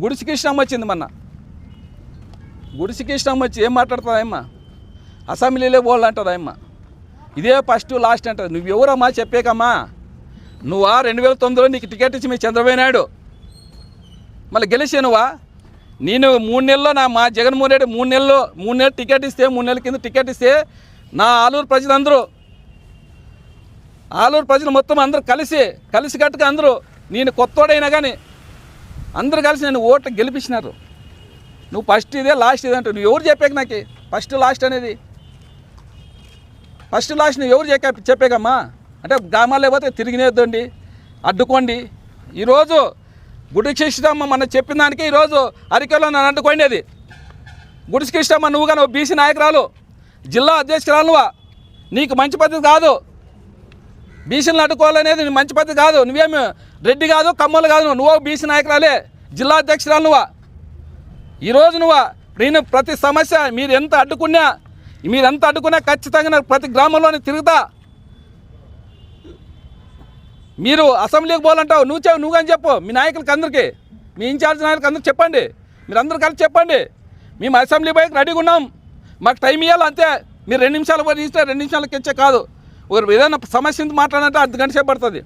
గుడిసికి ఇష్టం వచ్చింది మొన్న. గుడిసికి ఇష్టం వచ్చి ఏం మాట్లాడుతుందా అమ్మ? అసెంబ్లీలో పోవాలంటుందా అమ్మ? ఇదే ఫస్ట్ లాస్ట్ అంటుంది. నువ్వు ఎవరమ్మా చెప్పేకమ్మా? నువ్వా 2009లో నీకు టికెట్ ఇచ్చి మీ చంద్రబాబు నాయుడు మళ్ళీ గెలిచే నువ్వా? నేను 3 నెలల్లో మా జగన్మోహన్ రెడ్డి 3 నెలలు టికెట్ ఇస్తే 3 నెలల కింద టికెట్ ఇస్తే నా ఆలూరు ప్రజలు మొత్తం అందరూ కలిసికట్టుగా అందరూ నేను కొత్తోడైనా కానీ అందరూ కలిసి నేను ఓట్లు గెలిపించినారు. నువ్వు ఫస్ట్ ఇదే లాస్ట్ ఇదే అంటావు. నువ్వు ఎవరు చెప్పాక నాకు ఫస్ట్ లాస్ట్ అనేది? ఫస్ట్ లాస్ట్ నువ్వు ఎవరు చెప్పాకమ్మా? అంటే గ్రామాల్లో పోతే తిరిగినేద్దండి, అడ్డుకోండి. ఈరోజు గుడికిష్టమ్మ మన చెప్పిన దానికి ఈరోజు అరికెలో నన్ను అడ్డుకోండి. అది గుడికిష్టమ్మ నువ్వు కానీ బీసీ నాయకురాలు, జిల్లా అధ్యక్షురాలు నువ్వా? నీకు మంచి పద్ధతి కాదు. బీసీలను అడ్డుకోవాలనేది మంచి పద్ధతి కాదు. నువ్వేమి రెడ్డి కాదు, కమ్మలు కాదు, నువ్వు బీసీ నాయకురాలే, జిల్లా అధ్యక్షురాలు నువ్వా? ఈరోజు నువ్వా నేను ప్రతి సమస్య మీరు ఎంత అడ్డుకున్నా ఖచ్చితంగా ప్రతి గ్రామంలోనే తిరుగుతా. మీరు అసెంబ్లీకి పోవాలంటావు, నువ్వు కానీ చెప్పు మీ నాయకులకి అందరికీ, మీ ఇన్ఛార్జ్ నాయకులకి అందరికి చెప్పండి. మీరు అందరూ కలిసి చెప్పండి, మేము అసెంబ్లీ పోయి రెడీగా ఉన్నాం, మాకు టైం ఇవ్వాలి అంతే. మీరు 2 నిమిషాలు పోయి ఇస్తే 2 నిమిషాలకి ఇచ్చే కాదు. ఏదైనా సమస్య మాట్లాడాలంటే అర్ధగంట సేపు పడుతుంది.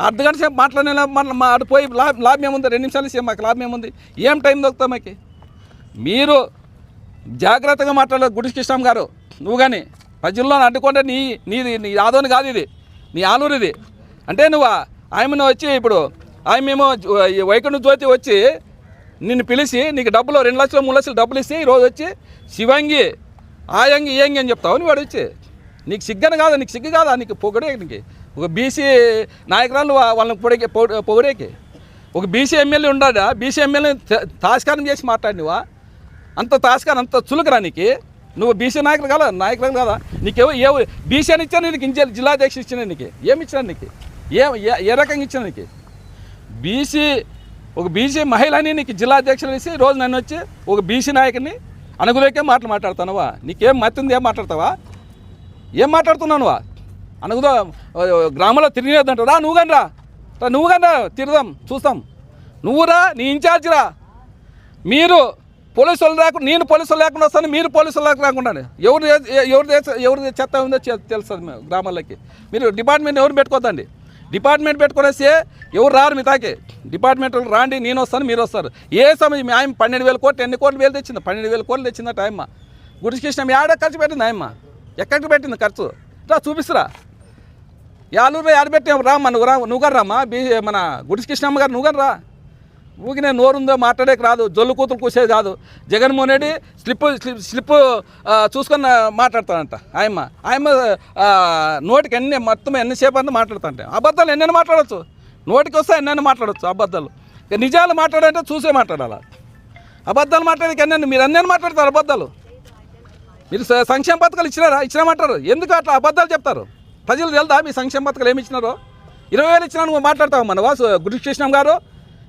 అర్ధగంట సేపు మాట్లాడిన మా అటు పోయి లాభం ఏముంది? 2 నిమిషాలు ఇస్తే మాకు లాభం ఏముంది? ఏం టైం దొరుకుతా మాకు? మీరు జాగ్రత్తగా మాట్లాడాలి. గుడికిష్టం గారు నువ్వు కానీ ప్రజల్లో అడ్డుకుంటే నీ ఆదోని కాదు, ఇది నీ ఆలూరు. ఇది అంటే నువ్వు ఆయమను వచ్చి ఇప్పుడు ఆయమేమో వైకుంఠ జ్యోతి వచ్చి నిన్ను పిలిచి నీకు డబ్బులు 2 లక్షలు 3 లక్షలు డబ్బులు ఇస్తే ఈరోజు వచ్చి శివంగి ఆయంగి ఏంగి అని చెప్తావు. నువ్వు వాడు వచ్చి నీకు సిగ్గని కాదా? నీకు సిగ్గు కాదా? నీకు పొగడే. నీకు ఒక బీసీ నాయకురాలు వాళ్ళని పొగడేకి ఒక బీసీ ఎమ్మెల్యే ఉండడా? బీసీ ఎమ్మెల్యేని తాస్కారం చేసి మాట్లాడినవా? అంత తాస్కారం అంత చులుకురా నీకు? నువ్వు బీసీ నాయకులు కదా? నీకు బీసీ అని ఇచ్చాను నీకు, జిల్లా అధ్యక్షుడు ఇచ్చిన నీకు ఏమి ఇచ్చాను? నీకు ఏ రకంగా ఇచ్చాను? నీకు ఒక బీసీ మహిళని నీకు జిల్లా అధ్యక్షులు ఇచ్చి రోజు నన్ను వచ్చి ఒక బీసీ నాయకుని అనుగులేకే మాట్లాడుతున్నావా? నీకేం మత్తుంది? ఏం మాట్లాడతావా? ఏం మాట్లాడుతున్నావువా? అనుగుదో గ్రామంలో తిరిగినదంటారా? నువ్వు కానీ రా తిరుగుదాం, చూస్తాం. నువ్వురా, నీ ఇన్ఛార్జ్ రా. మీరు పోలీసులు రాకుండా, నేను పోలీసులు లేకుండా వస్తాను, మీరు పోలీసులు రాకుండా ఎవరు చెత్త ఉందో తెలుస్తుంది గ్రామాలకి. మీరు డిపార్ట్మెంట్ ఎవరు పెట్టుకోద్దండి. డిపార్ట్మెంట్ పెట్టుకునేసి ఎవరు రారు మీ తాకి. డిపార్ట్మెంట్ రాండి, నేను వస్తాను, మీరు వస్తారు. ఏ సమయం ఆయన 12,000 కోట్లు 8 కోట్లు వేలు తెచ్చింది, 12,000 కోట్లు తెచ్చిందట ఆయమ్మ. గుడికిష్టం ఏడా ఖర్చు పెట్టింది ఆయమ్మ? ఎక్కడికి పెట్టింది ఖర్చు? రా చూపిస్తురా. యాలూరులో యాడ పెట్టాం రా. నువ్వు గారు రామ్మా, మన గుడికిష్టమ్మ గారు నువ్వు గారు రా. ఊగినే నోరుందో మాట్లాడేకి రాదు, జొల్లు కూతురు కూసేది కాదు. జగన్మోహన్ రెడ్డి స్లిప్ చూసుకొని మాట్లాడతానంట ఆయమ్మ నోటికి మొత్తం ఎన్నిసేపు అంతా మాట్లాడుతుంటే అబద్ధాలు ఎన్నైనా మాట్లాడచ్చు. నోటికి వస్తే ఎన్నైనా మాట్లాడచ్చు అబద్ధాలు. నిజాలు మాట్లాడంటే చూసే మాట్లాడాలి. అబద్ధాలు మాట్లాడేకి మీరు అన్నీ మాట్లాడతారు అబద్ధాలు. మీరు సంక్షేమ పథకాలు ఇచ్చినామంటారు. ఎందుకు అట్లా అబద్ధాలు చెప్తారు? ప్రజలు తెలుదా మీ సంక్షేమ పథకాలు ఏమి ఇచ్చినారో? 20,000 ఇచ్చినా నువ్వు మాట్లాడతావు. మన వాసు గుడికిష్టం గారు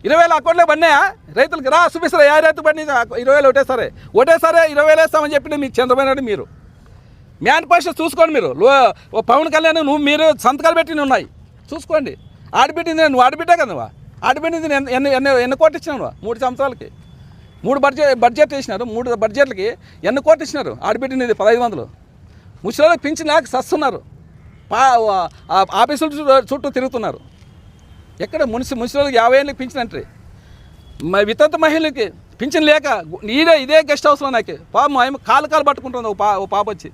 20,000 అకౌంట్లో పడినాయా రైతులకి? రా చూపిస్తారా ఏ రైతు పడి 20,000 ఒకటేసారి 20,000 వేస్తామని చెప్పి మీకు చంద్రబాబు నాయుడు మీరు మేనిఫెస్టో చూసుకోండి. మీరు పవన్ కళ్యాణ్ మీరు సంతకాలు పెట్టి ఉన్నాయి చూసుకోండి. ఆడబిట్టింది నువ్వు ఆడబిట్టే కదా. నువ్వు ఆడబిట్టింది ఎన్ని కోట్లు ఇచ్చినావు? నువ్వు 3 సంవత్సరాలకి 3 బడ్జెట్ వేసినారు. 3 బడ్జెట్లకి ఎన్ని కోట్లు ఇచ్చినారు? ఆడబిట్టినది 1,500. ముసలికి పింఛన్ లేక సస్తున్నారు. ఆఫీసుల చుట్టూ తిరుగుతున్నారు. ఎక్కడ మున్సిపల్కి 50 ఏళ్ళకి పింఛన్ అంటే వితంతు మహిళలకి పింఛన్ లేక ఇదే గెస్ట్ హౌస్లో నాకు పాపం కాలు పట్టుకుంటుంది. ఓ పాప వచ్చి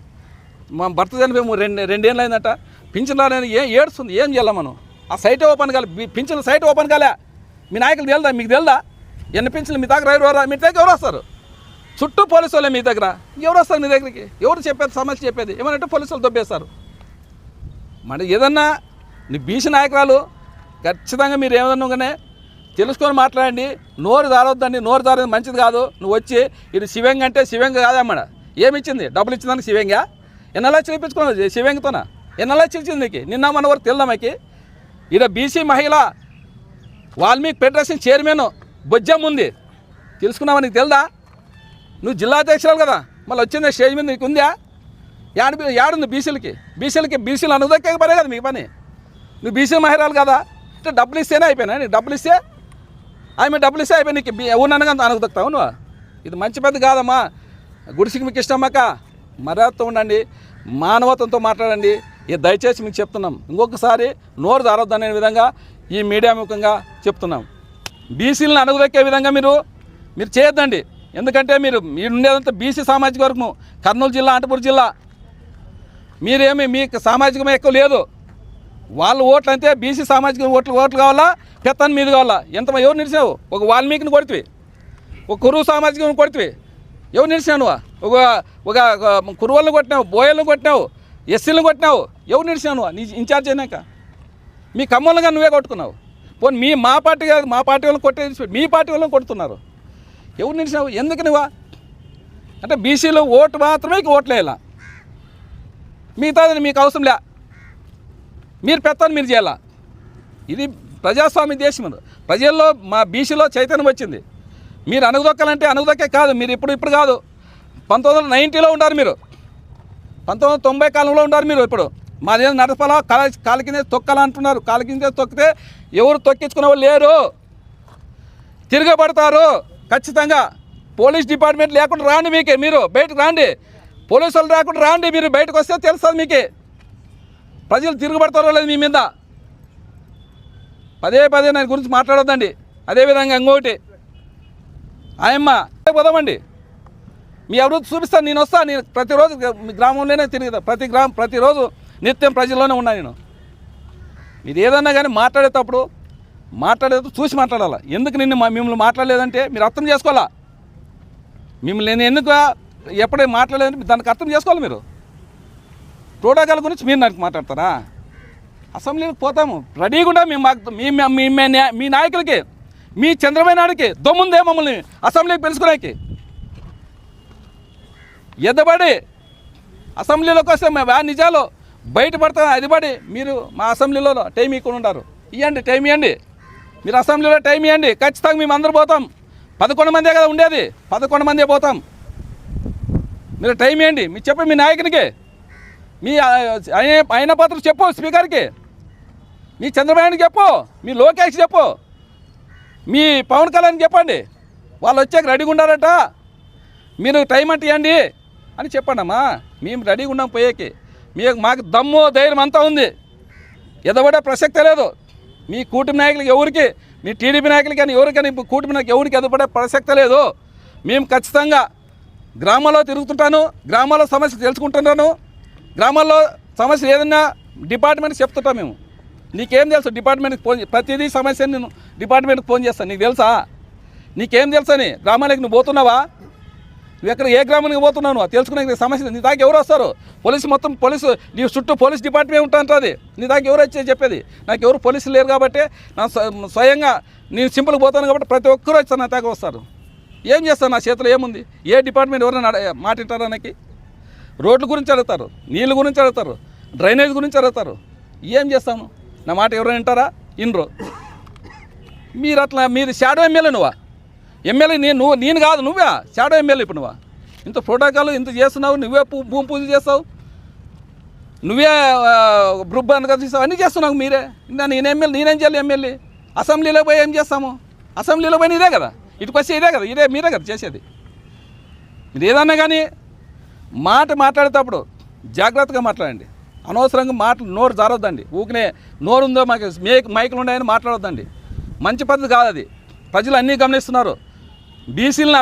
మా భర్త చనిపోయి 2 ఏళ్ళు అయిందట. పింఛన్ రాలేని ఏడుస్తుంది. ఏం చేయాలి మనం? ఆ సైట్ ఓపెన్ కాలే, పింఛన్ సైట్ ఓపెన్ కాలే. మీ నాయకులు తెలుదా? మీకు తెలుదా? ఎన్ని పింఛన్లు మీ దగ్గర మీ దగ్గర ఎవరు వస్తారు? చుట్టూ పోలీసు వాళ్ళే మీ దగ్గర. ఎవరు వస్తారు మీ దగ్గరికి? ఎవరు చెప్పేది? సమస్య చెప్పేది ఏమనంటే పోలీసు వాళ్ళు దొబ్బేస్తారు. మరి ఏదన్నా నీ బీసీ నాయకురాలు ఖచ్చితంగా మీరు ఏమన్నాగానే తెలుసుకొని మాట్లాడండి. నోరు జారొద్దండి. నోరు జారేది మంచిది కాదు. నువ్వు వచ్చి ఇది శివంగి అంటే శివంగి కాదమ్మా. ఏమిచ్చింది? డబ్బులు ఇచ్చిందానికి శివంగా? ఎన్ని లక్షలు ఇప్పించుకున్నావు శివంగితోనా? ఎన్ని లక్షలు ఇచ్చింది నీకు? నిన్న మన వరకు తెలుదా మాకు? ఈడ బీసీ మహిళ వాల్మీకి ఫెడరేషన్ చైర్మన్ బొజ్జమ్మ ఉంది. తెలుసుకున్నావా? నీకు తెలుదా? నువ్వు జిల్లా అధ్యక్షురాలు కదా, మళ్ళీ వచ్చింది స్టేజ్ మీద నీకు ఉందా? యాడుంది బీసీలు అనుదక్కే పనే కదా మీ పని. నువ్వు బీసీ మహిళలు కదా, అంటే డబ్బులు ఇస్తేనే అయిపోయినా. నీకు డబ్బులు ఇస్తే ఆమె డబ్బులు ఇస్తే అయిపోయి నీకు ఎవరిననగా అనగదొక్కుతావు నువ్వు. ఇది మంచి పెద్ద కాదమ్మా. గుడిసికి మీకు ఇష్టమక్క, మర్యాదతో ఉండండి, మానవత్వంతో మాట్లాడండి. ఇది దయచేసి మీకు చెప్తున్నాం. ఇంకొకసారి నోరు జారొద్దనే విధంగా ఈ మీడియా ముఖంగా చెప్తున్నాం. బీసీలను అణగదొక్కే విధంగా మీరు చేయొద్దండి. ఎందుకంటే మీరు ఉండేదంతా బీసీ సామాజిక వర్గము, కర్నూలు జిల్లా, అనంతపురం జిల్లా. మీరేమి మీకు సామాజికమే ఎక్కువ లేదు. వాళ్ళు ఓట్లు అంతే, బీసీ సామాజిక ఓట్లు కావాలా, పెత్తని మీద కావాలా. ఎవరు నిలిచావు? ఒక వాల్మీకిని కొడుతువి, ఒక కురువు సామాజికం కొడుతువి, ఎవరు నిలిచావు? ఒక కురువులను కొట్టినావు, బోయలను కొట్టినావు, ఎస్సీలను కొట్టినావు, ఎవరు నిలిచావు? నీ ఇన్ఛార్జ్ అయినాక మీ కమ్మలుగా నువ్వే కొట్టుకున్నావు. పోనీ మా పార్టీ కాదు, మా పార్టీ వాళ్ళని కొట్టేసి మీ పార్టీ వాళ్ళని కొడుతున్నారు. ఎవరు నిలిచావు? ఎందుకు నువ్వా? అంటే బీసీలో ఓటు మాత్రమే ఓట్లు వేయాల, మిగతాదని మీకు అవసరం లే. మీరు పెత్తని మీరు చేయాల. ఇది ప్రజాస్వామ్య దేశం. ప్రజల్లో మా బీసీలో చైతన్యం వచ్చింది. మీరు అణగదొక్కాలంటే అణగదొక్కే కాదు. మీరు ఇప్పుడు కాదు, 1990లో ఉన్నారు మీరు, 1990 కాలంలో ఉన్నారు మీరు. ఇప్పుడు మాదేదో నడపాలా, కాలు కింద తొక్కాలంటున్నారు. కాలు కింద తొక్కితే ఎవరు తొక్కించుకునే వాళ్ళు లేరు, తిరగబడతారు ఖచ్చితంగా. పోలీస్ డిపార్ట్మెంట్ లేకుండా రాండి, మీకే మీరు బయటకు రాండి. పోలీసు వాళ్ళు రాకుండా రాండి, మీరు బయటకు వస్తే తెలుస్తుంది మీకే ప్రజలు తిరుగుబడతారో లేదు మీ మీద. పదే దాని గురించి మాట్లాడొద్దండి. అదేవిధంగా ఇంకోటి, ఆయమ్మ పోదామండి, మీ అభివృద్ధి చూపిస్తాను. నేను వస్తాను, నేను ప్రతిరోజు గ్రామంలోనే తిరుగుతా, ప్రతిరోజు నిత్యం ప్రజల్లోనే ఉన్నా నేను. మీరు ఏదన్నా కానీ మాట్లాడేటప్పుడు చూసి మాట్లాడాలి. ఎందుకు మిమ్మల్ని మాట్లాడలేదంటే మీరు అర్థం చేసుకోవాలా. మిమ్మల్ని నేను ఎందుకు ఎప్పుడే మాట్లాడలేదంటే దానికి అర్థం చేసుకోవాలి. మీరు ప్రోటోకాల్ గురించి మీరు నాకు మాట్లాడతారా? అసెంబ్లీకి పోతాము రెడీగా ఉండా. మీ నాయకులకి, మీ చంద్రబాబు నాయుడికి దమ్ముందే మమ్మల్ని అసెంబ్లీకి పిలుచుకోడానికి. ఎద్దబడి అసెంబ్లీలోకి వస్తే మేము నిజాలు బయటపడతాం. అది పడి మీరు మా అసెంబ్లీలో టైం ఇవ్వకుండా ఉంటారు. ఇవ్వండి, టైం ఇవ్వండి. మీరు అసెంబ్లీలో టైం ఇవ్వండి, ఖచ్చితంగా మేము అందరూ పోతాం. 11 మందే కదా ఉండేది, 11 మందే పోతాం. మీరు టైం ఇవ్వండి. మీరు చెప్పండి మీ నాయకునికి, మీ అయిన పాత్ర చెప్పు, స్పీకర్కి, మీ చంద్రబాబుకి చెప్పు, మీ లోకేష్ చెప్పు, మీ పవన్ కళ్యాణ్ చెప్పండి. వాళ్ళు వచ్చాక రెడీగా ఉండారట, మీరు టైం అంటే ఇవ్వండి అని చెప్పండి. అమ్మా మేము రెడీగా ఉన్నాం పోయేకి. మాకు దమ్ము ధైర్యం అంతా ఉంది, ఎదబడే ప్రసక్తే లేదు. మీ కూటమి నాయకులకి ఎవరికి, మీ టీడీపీ నాయకులకి కానీ ఎవరికైనా కూటమి నాయకులు ఎవరికి ఎదబడే ప్రసక్తే లేదు. మేము ఖచ్చితంగా గ్రామాల్లో తిరుగుతుంటాను, గ్రామాల్లో సమస్య తెలుసుకుంటున్నాను. గ్రామాల్లో సమస్య ఏదన్నా డిపార్ట్మెంట్కి చెప్తుంటాం మేము. నీకేం తెలుసు? డిపార్ట్మెంట్కి ఫోన్, ప్రతిదీ సమస్య నేను డిపార్ట్మెంట్కి ఫోన్ చేస్తాను. నీకు తెలుసా? నీకేం తెలుసు అని? గ్రామానికి నువ్వు పోతున్నావా? నువ్వు ఎక్కడ ఏ గ్రామానికి పోతున్నావు? నువ్వు తెలుసుకునే సమస్య నీ దాకా ఎవరు వస్తారు? పోలీసు నీ చుట్టూ పోలీస్ డిపార్ట్మెంట్ ఉంటుంది. నీ దాకా ఎవరు వచ్చి చెప్పేది? నాకు ఎవరు పోలీసులు లేరు కాబట్టి నా స్వయంగా నేను సింపుల్గా పోతాను కాబట్టి ప్రతి ఒక్కరు వచ్చి నా దాకా వస్తారు. ఏం చేస్తాను? నా చేతిలో ఏముంది? ఏ డిపార్ట్మెంట్ ఎవరైనా మాట వింటారా? నాకు రోడ్ల గురించి అడుగుతారు, నీళ్ళ గురించి అడుగుతారు, డ్రైనేజ్ గురించి అడుగుతారు. ఏం చేస్తాను? నా మాట ఎవరైనా వింటారా? ఇన్రో. మీరు షాడో ఎమ్మెల్యే. నువ్వా ఎమ్మెల్యే? నేను కాదు, నువ్వే షాడో ఎమ్మెల్యే. ఇప్పుడు నువ్వా ఇంత ప్రోటోకాల్ ఇంత చేస్తున్నావు, నువ్వే భూమి పూజ చేస్తావు, నువ్వే బృబ్బాన్ని తీస్తావు, అన్నీ చేస్తున్నావు మీరే. నేనేం చేయాలి? ఎమ్మెల్యే అసెంబ్లీలో పోయి ఏం చేస్తాము? అసెంబ్లీలో పోయి ఇదే కదా, ఇటుకు వచ్చి ఇదే కదా, మీరే కదా చేసేది. మీరు ఏదన్నా కానీ మాట్లాడేటప్పుడు జాగ్రత్తగా మాట్లాడండి. అనవసరంగా నోరు జారొద్దండి. ఊకినే నోరు ఉందో మాకు మైకులు ఉన్నాయని మాట్లాడొద్దండి. మంచి పద్ధతి కాదు అది. ప్రజలు అన్నీ గమనిస్తున్నారు. బీసీలను